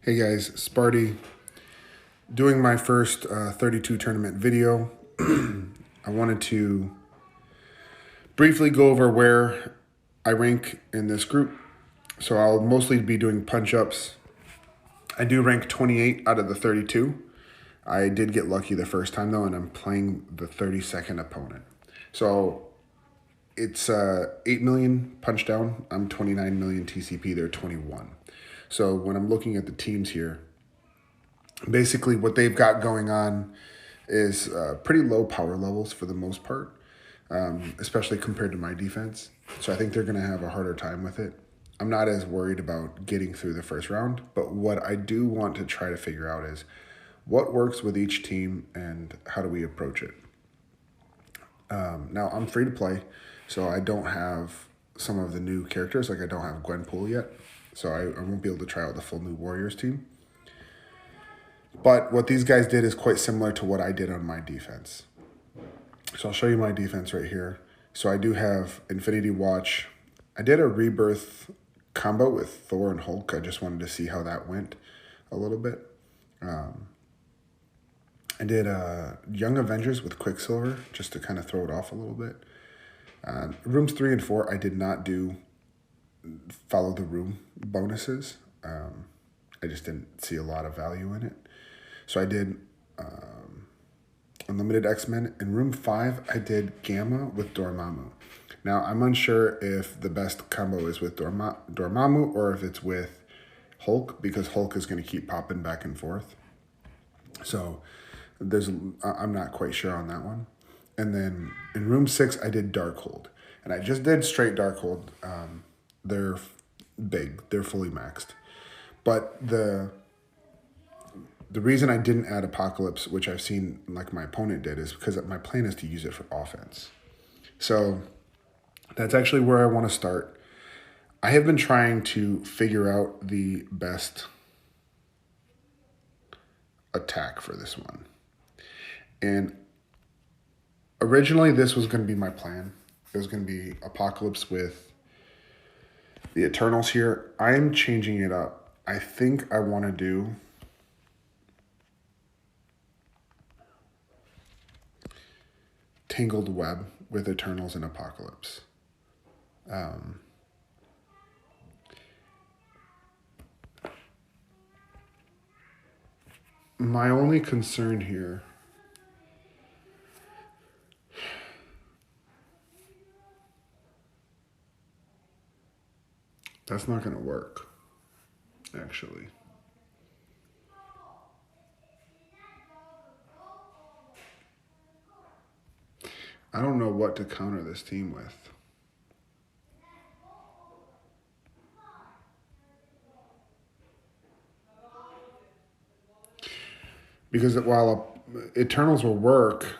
Hey guys, Sparty, doing my first 32 tournament video. I wanted to briefly go over where I rank in this group. So I'll mostly be doing punch-ups. I do rank 28 out of the 32. I did get lucky the first time though, and I'm playing the 32nd opponent. So it's 8 million punch down. I'm 29 million TCP, they're 21. So when I'm looking at the teams here, basically what they've got going on is pretty low power levels for the most part, especially compared to my defense. So I think they're going to have a harder time with it. I'm not as worried about getting through the first round, but what I do want to try to figure out is what works with each team and how do we approach it. Now, I'm free to play, so I don't have some of the new characters. Like I don't have Gwenpool yet, so I won't be able to try out the full new Warriors team. But what these guys did is quite similar to what I did on my defense. So I'll show you my defense right here. So I do have Infinity Watch. I did a Rebirth combo with Thor and Hulk. I just wanted to see how that went a little bit. I did Young Avengers with Quicksilver just to kind of throw it off a little bit. Rooms 3 and 4, I did not do follow the room bonuses. I just didn't see a lot of value in it. So I did Unlimited X-Men. In room 5, I did Gamma with Dormammu. Now, I'm unsure if the best combo is with Dormammu or if it's with Hulk, because Hulk is going to keep popping back and forth. So I'm not quite sure on that one. And then in room 6, I did Darkhold. And I just did straight Darkhold. They're big. They're fully maxed. But the reason I didn't add Apocalypse, which I've seen like my opponent did, is because my plan is to use it for offense. So that's actually where I want to start. I have been trying to figure out the best attack for this one. And originally this was going to be my plan. It was going to be Apocalypse with the Eternals here. I am changing it up. I think I want to do Tangled Web with Eternals and Apocalypse. My only concern here that's not going to work, actually. I don't know what to counter this team with. Because while Eternals will work,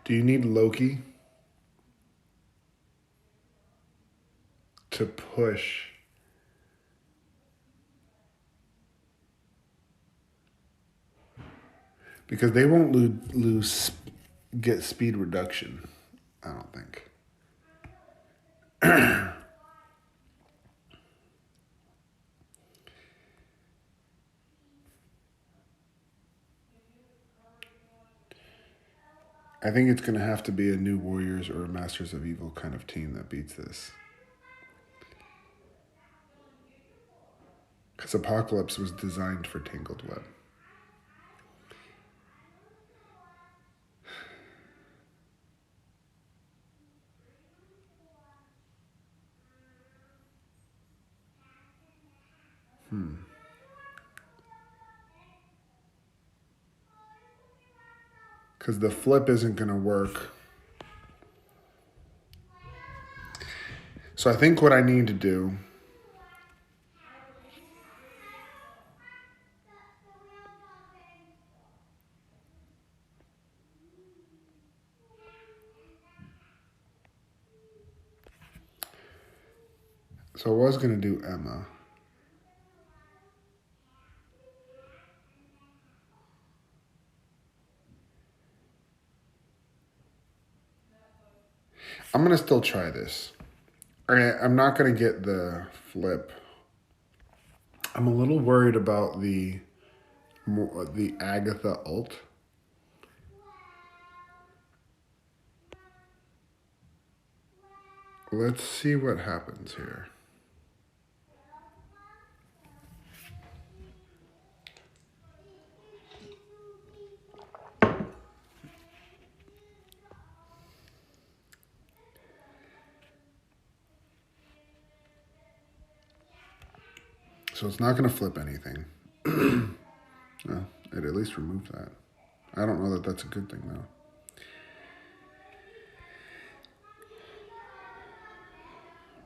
do you need Loki to push? Because they won't get speed reduction, I don't think. I think it's going to have to be a new Warriors or a Masters of Evil kind of team that beats this. Because Apocalypse was designed for Tangled Web. Because the flip isn't going to work. So I think what I need to do I was going to do Emma. I'm going to still try this. I'm not going to get the flip. I'm a little worried about the Agatha ult. Let's see what happens here. So it's not going to flip anything. No, it at least removed that. I don't know that that's a good thing, though.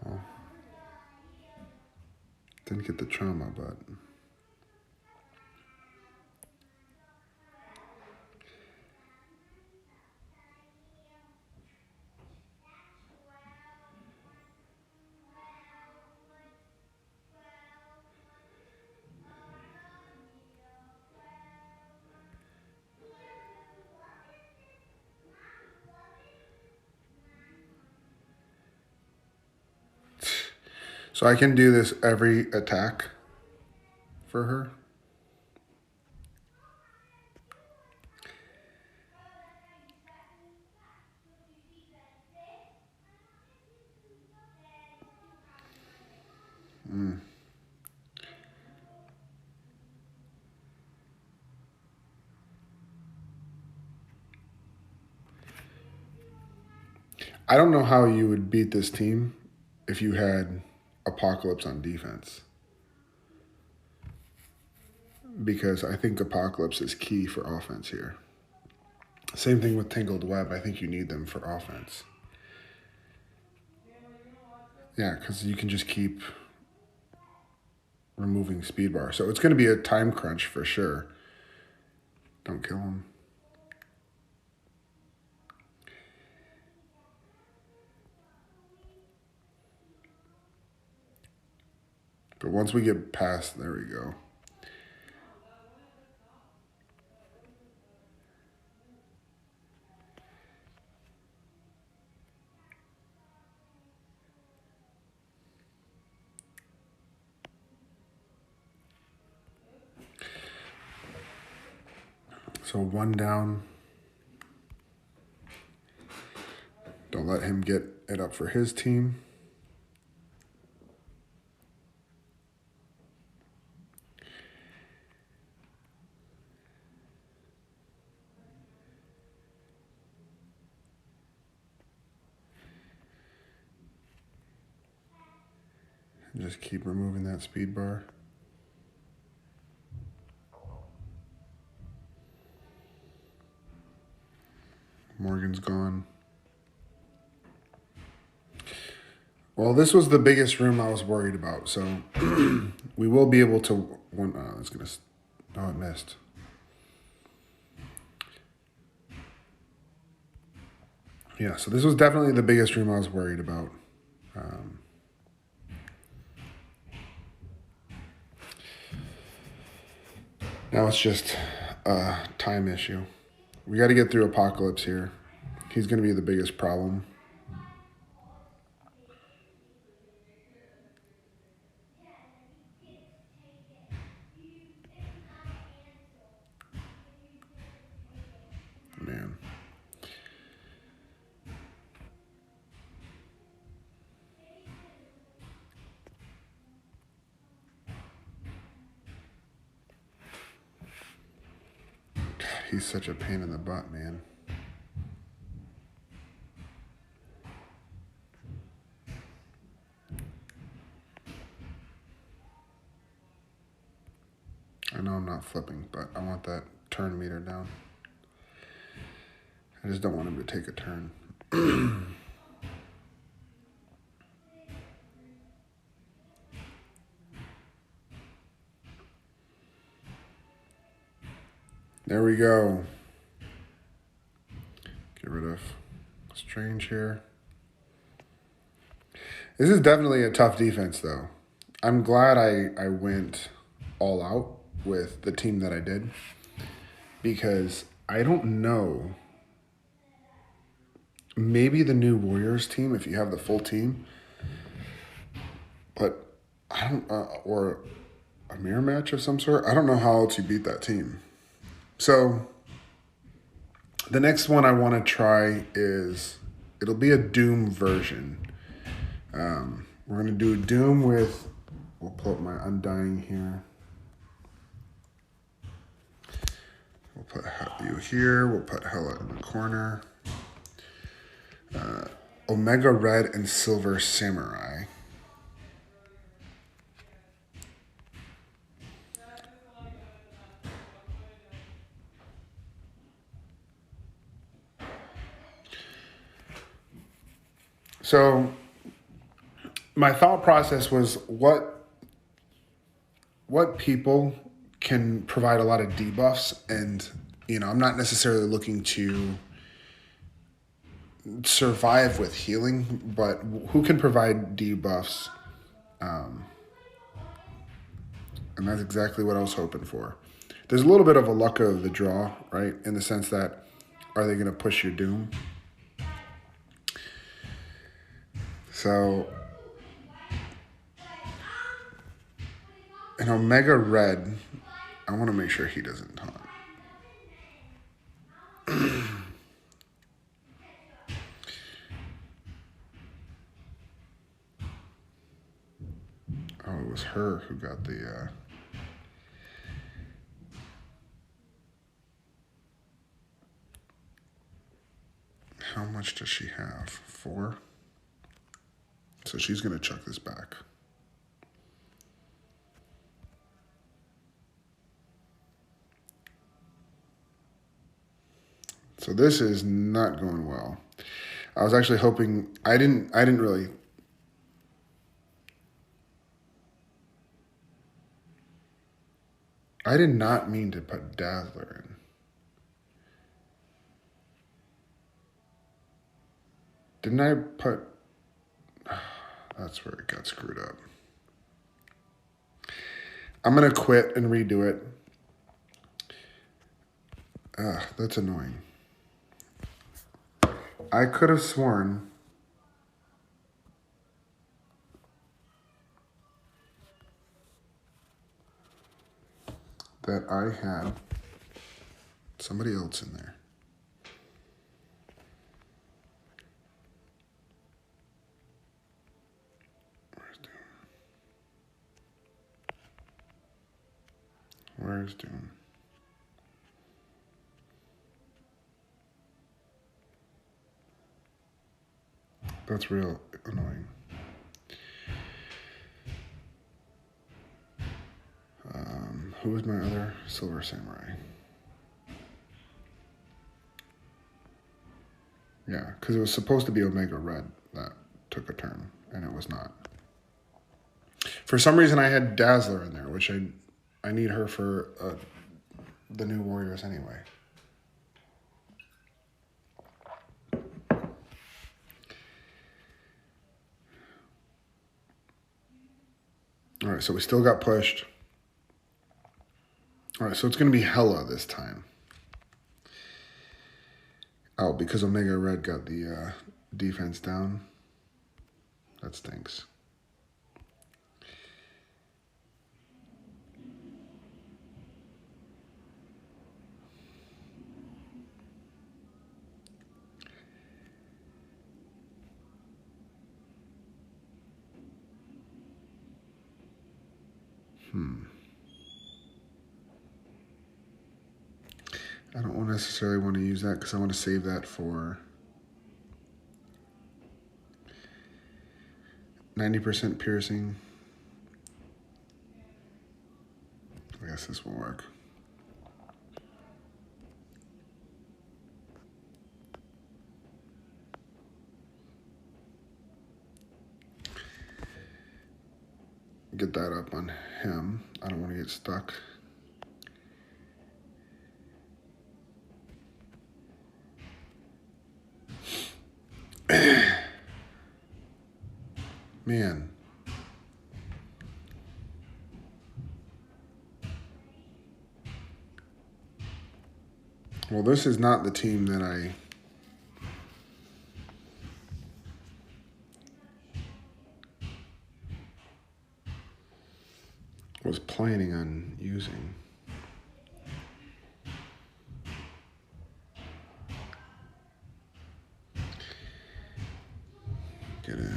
Well, didn't get the trauma, but... So I can do this every attack for her. I don't know how you would beat this team if you had Apocalypse on defense. Because I think Apocalypse is key for offense here. Same thing with Tangled Web. I think you need them for offense. Yeah, because you can just keep removing speed bar. So it's going to be a time crunch for sure. Don't kill him. But once we get past, there we go. So one down. Don't let him get it up for his team. And just keep removing that speed bar. Morgan's gone. Well, this was the biggest room I was worried about, so we will be able to... it's gonna... Oh, it missed. Yeah, so this was definitely the biggest room I was worried about. Now it's just a time issue. We got to get through Apocalypse here. He's going to be the biggest problem. Man. God, he's such a pain in the butt, man. I know I'm not flipping, but I want that turn meter down. I just don't want him to take a turn. There we go. Get rid of Strange here. This is definitely a tough defense, though. I'm glad I went all out with the team that I did, because I don't know. Maybe the new Warriors team, if you have the full team, But I don't, or a mirror match of some sort. I don't know how else you beat that team. So the next one I want to try is, it'll be a Doom version. We're going to do Doom with, we'll pull up my Undying here. We'll put you here. We'll put Hela in the corner. Omega Red and Silver Samurai. So my thought process was what people can provide a lot of debuffs, and I'm not necessarily looking to survive with healing, but who can provide debuffs, and that's exactly what I was hoping for. There's a little bit of a luck of the draw, right, in the sense that, are they going to push your Doom? So an Omega Red, I want to make sure he doesn't taunt. Oh, it was her who got the... How much does she have? 4? So she's going to chuck this back. So this is not going well. I was actually hoping, I didn't really... I did not mean to put Dazzler in. Didn't I put... That's where it got screwed up. I'm going to quit and redo it. That's annoying. I could have sworn that I had somebody else in there. Where's Doom? That's real annoying. Who was my other Silver Samurai? Yeah, because it was supposed to be Omega Red that took a turn, and it was not. For some reason, I had Dazzler in there, which I need her for the new Warriors anyway. All right, so we still got pushed. All right, so it's going to be Hela this time. Oh, because Omega Red got the defense down. That stinks. I don't necessarily want to use that because I want to save that for 90% piercing. I guess this will work. Get that up on him. I don't want to get stuck. Man. Well, this is not the team that I... was planning on using. Get it.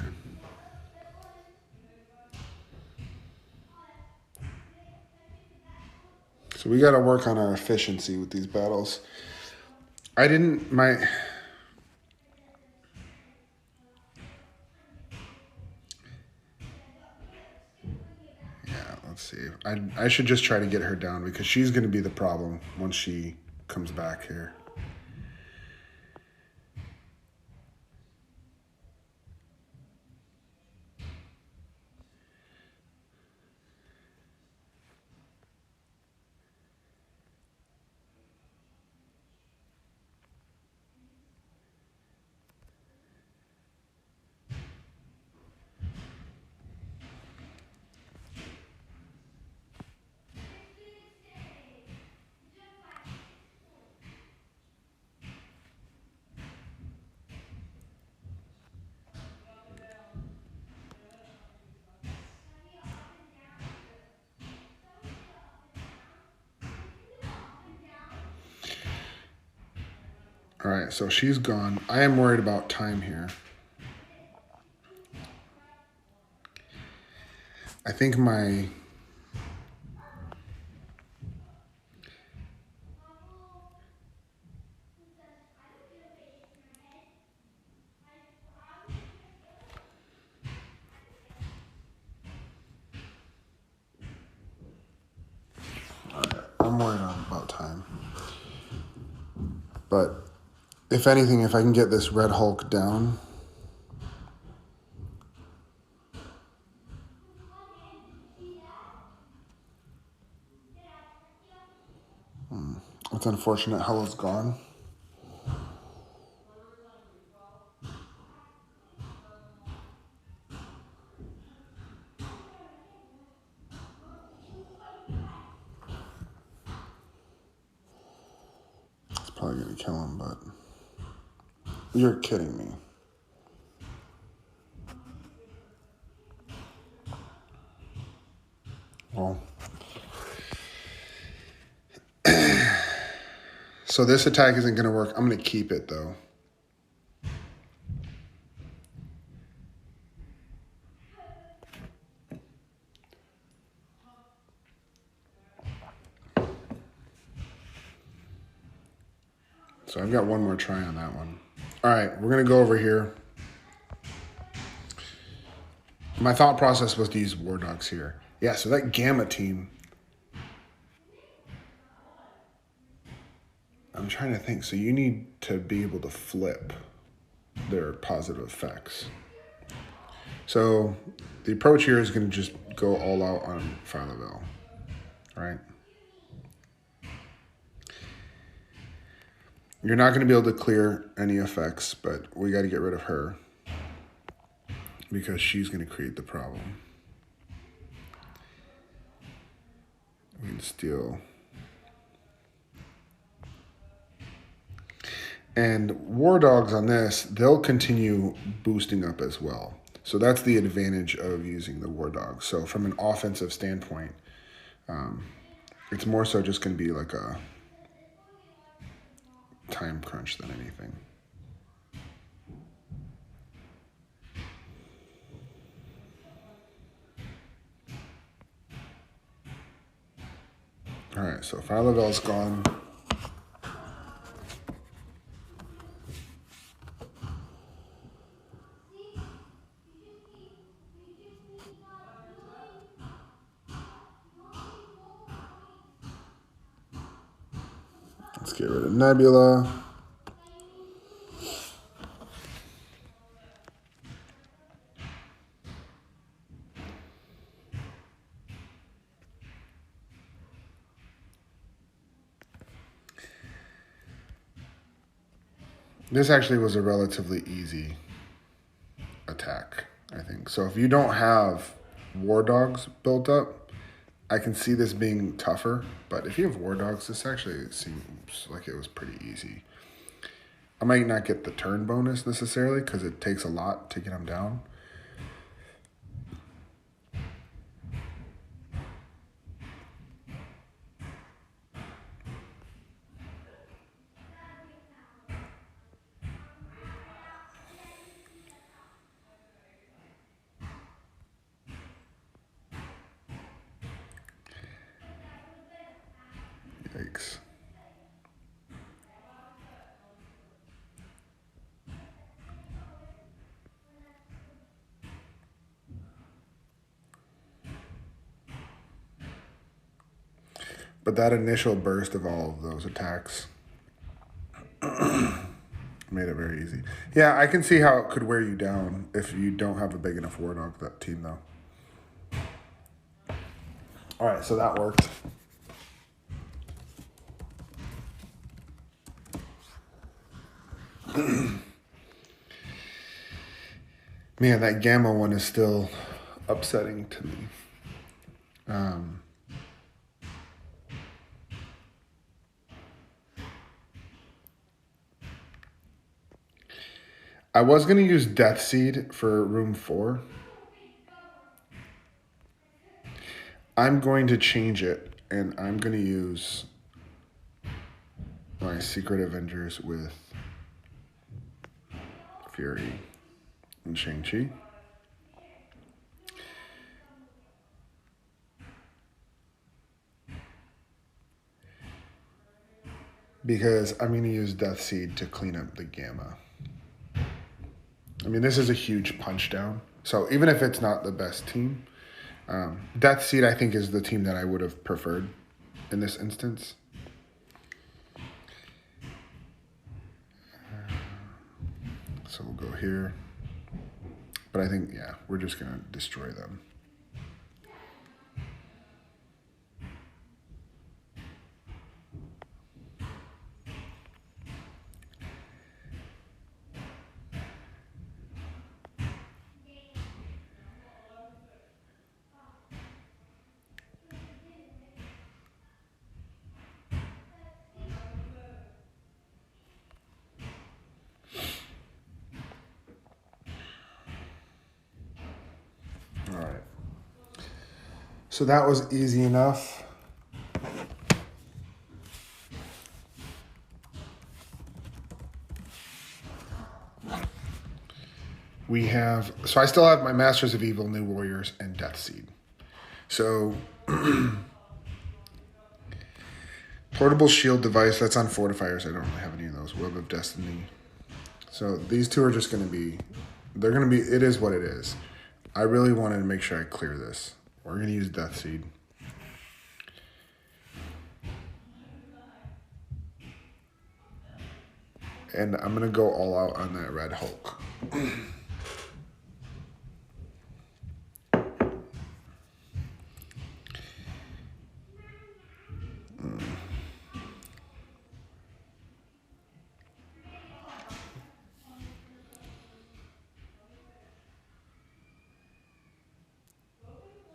So we got to work on our efficiency with these battles. I didn't, my, let's see. I should just try to get her down because she's going to be the problem once she comes back here. All right, so she's gone. I am worried about time here. I think my... I'm worried about time. But if anything, if I can get this Red Hulk down... It's unfortunate Hello's gone. It's probably going to kill him, but... You're kidding me. Well... So this attack isn't going to work. I'm going to keep it, though. So I've got one more try on that one. All right, we're going to go over here. My thought process was to use War Dogs here. Yeah, so that Gamma team... I'm trying to think. So you need to be able to flip their positive effects. So the approach here is going to just go all out on Philaville, right? You're not going to be able to clear any effects, but we got to get rid of her because she's going to create the problem. We can steal. And War Dogs on this, they'll continue boosting up as well. So that's the advantage of using the War Dogs. So from an offensive standpoint, it's more so just going to be like a time crunch than anything. All right, so Philavel's gone. Let's get rid of Nebula. This actually was a relatively easy attack, I think. So if you don't have War Dogs built up, I can see this being tougher. But if you have War Dogs, this actually seems like it was pretty easy. I might not get the turn bonus necessarily because it takes a lot to get them down. But that initial burst of all of those attacks made it very easy. Yeah, I can see how it could wear you down if you don't have a big enough War Dog, that team, though. All right, so that worked. Man, that Gamma one is still upsetting to me. I was going to use Death Seed for room 4. I'm going to change it, and I'm going to use my Secret Avengers with Fury and Shang-Chi. Because I'm going to use Death Seed to clean up the Gamma. I mean, this is a huge punch down. So even if it's not the best team, Death Seed, I think, is the team that I would have preferred in this instance. So we'll go here. But I think, yeah, we're just going to destroy them. All right. So that was easy enough. We have, so I still have my Masters of Evil, New Warriors, and Death Seed. So, portable shield device, that's on fortifiers. I don't really have any of those. Web of Destiny. So these two are just going to be, they're going to be, it is what it is. I really wanted to make sure I clear this. We're going to use Death Seed. And I'm going to go all out on that Red Hulk.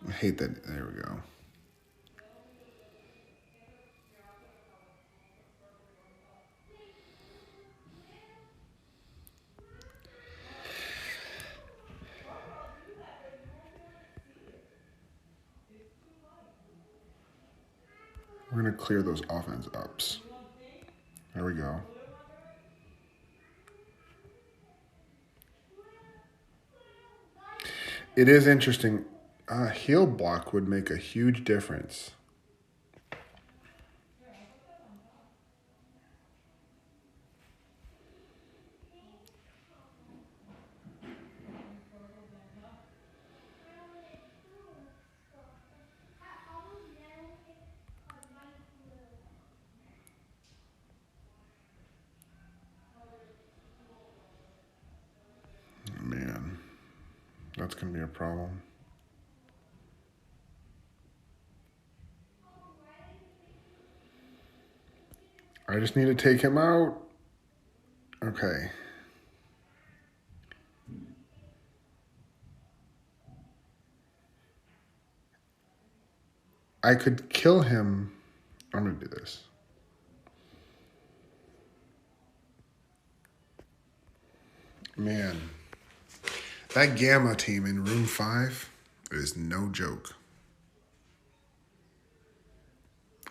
I hate that. There we go. We're going to clear those offense ups. There we go. It is interesting. Heal block would make a huge difference. Man, that's going to be a problem. I just need to take him out. Okay. I could kill him. I'm going to do this. Man, that Gamma team in room 5 is no joke.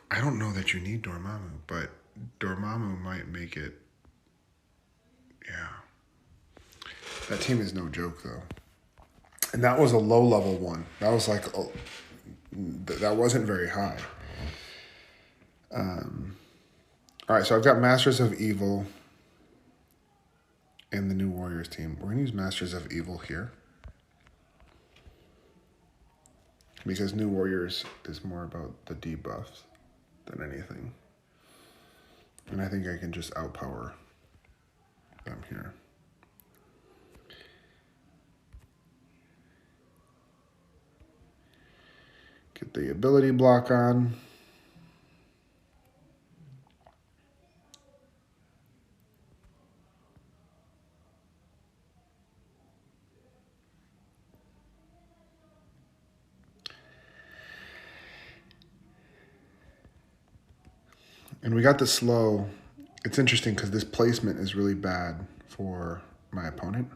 I don't know that you need Dormammu, but Dormammu might make it. Yeah. That team is no joke, though. And that was a low-level one. That was like, that wasn't very high. All right, so I've got Masters of Evil and the New Warriors team. We're going to use Masters of Evil here. Because New Warriors is more about the debuffs than anything. And I think I can just outpower them here. Get the ability block on. And we got the slow. It's interesting because this placement is really bad for my opponent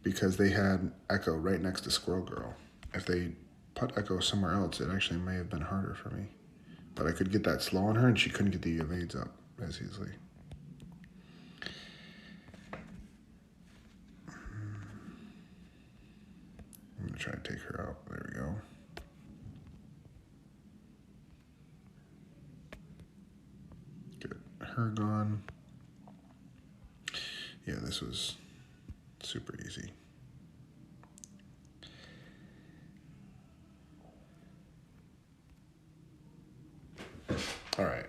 because they had Echo right next to Squirrel Girl. If they put Echo somewhere else, it actually may have been harder for me. But I could get that slow on her and she couldn't get the evades up as easily. I'm gonna try to take her out. There we go. Get her gone. Yeah, this was super easy. All right.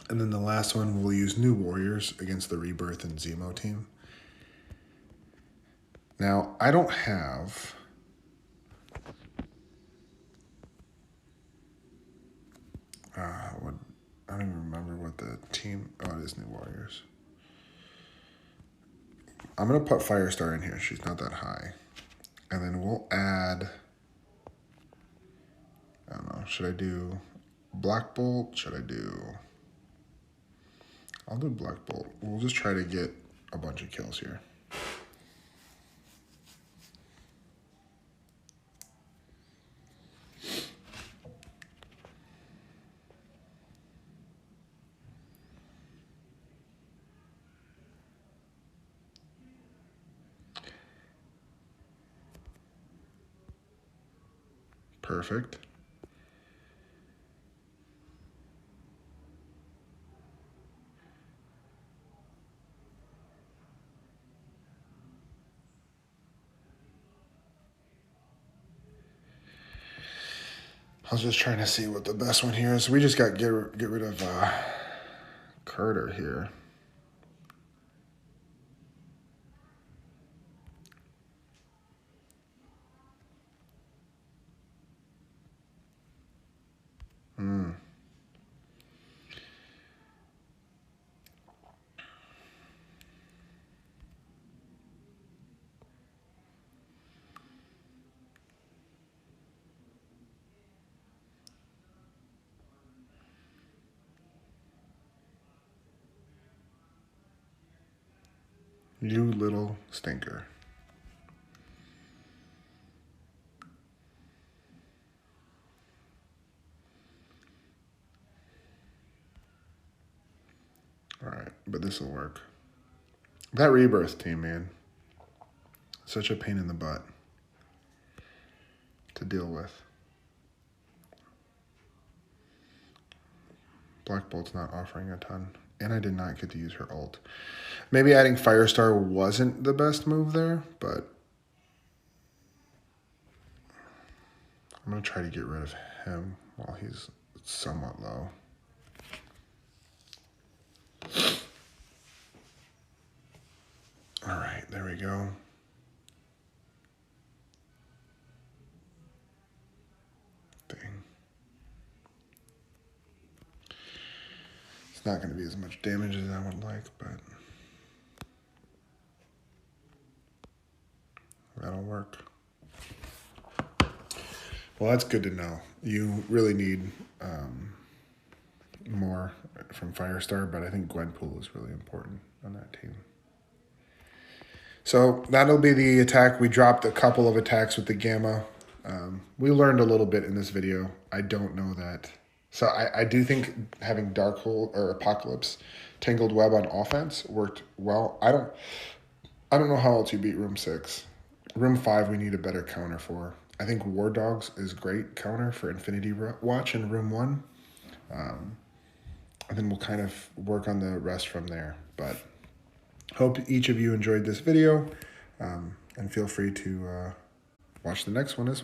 And then the last one, we'll use New Warriors against the Rebirth and Zemo team. Now, I don't have... I don't even remember what the team... Oh, it is New Warriors. I'm going to put Firestar in here. She's not that high. And then we'll add... I don't know. Should I do Black Bolt? Should I do... I'll do Black Bolt. We'll just try to get a bunch of kills here. Perfect. I was just trying to see what the best one here is. We just got to get rid of Carter here. You little stinker. All right, but this will work. That Rebirth team, man. Such a pain in the butt to deal with. Black Bolt's not offering a ton. And I did not get to use her ult. Maybe adding Firestar wasn't the best move there, but I'm going to try to get rid of him while he's somewhat low. All right, there we go. Dang. It's not going to be as much damage as I would like, but that'll work. Well, that's good to know. You really need more from Firestar, but I think Gwenpool is really important on that team. So that'll be the attack. We dropped a couple of attacks with the Gamma. We learned a little bit in this video. I don't know that. So I do think having Dark Hole or Apocalypse Tangled Web on offense worked well. I don't know how else you beat Room 6. Room 5 we need a better counter for. I think War Dogs is great counter for Infinity Watch in Room 1. And then we'll kind of work on the rest from there. But hope each of you enjoyed this video. And feel free to watch the next one as well.